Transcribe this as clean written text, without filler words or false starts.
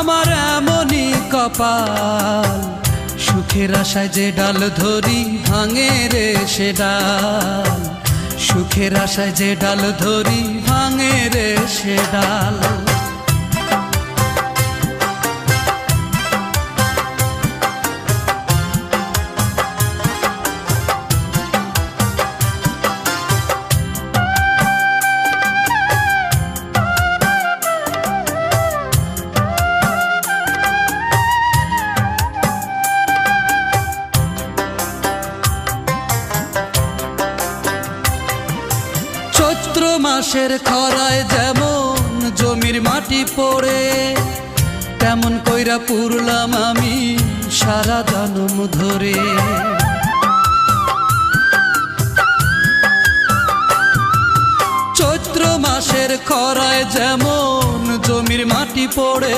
আমার এমনই কপাল, সুখের আশায় যে ডাল ধরি ভাঙে রে সে ডাল, সুখের আশায় যে ডাল ধরি ভাঙে রে সে ডাল। চৈত্র মাসের খরায় যেমন জমির মাটি পড়ে, তেমন কইরা পুরলাম আমি সারা জনম ধরে। চৈত্র মাসের খরায় যেমন জমির মাটি পড়ে,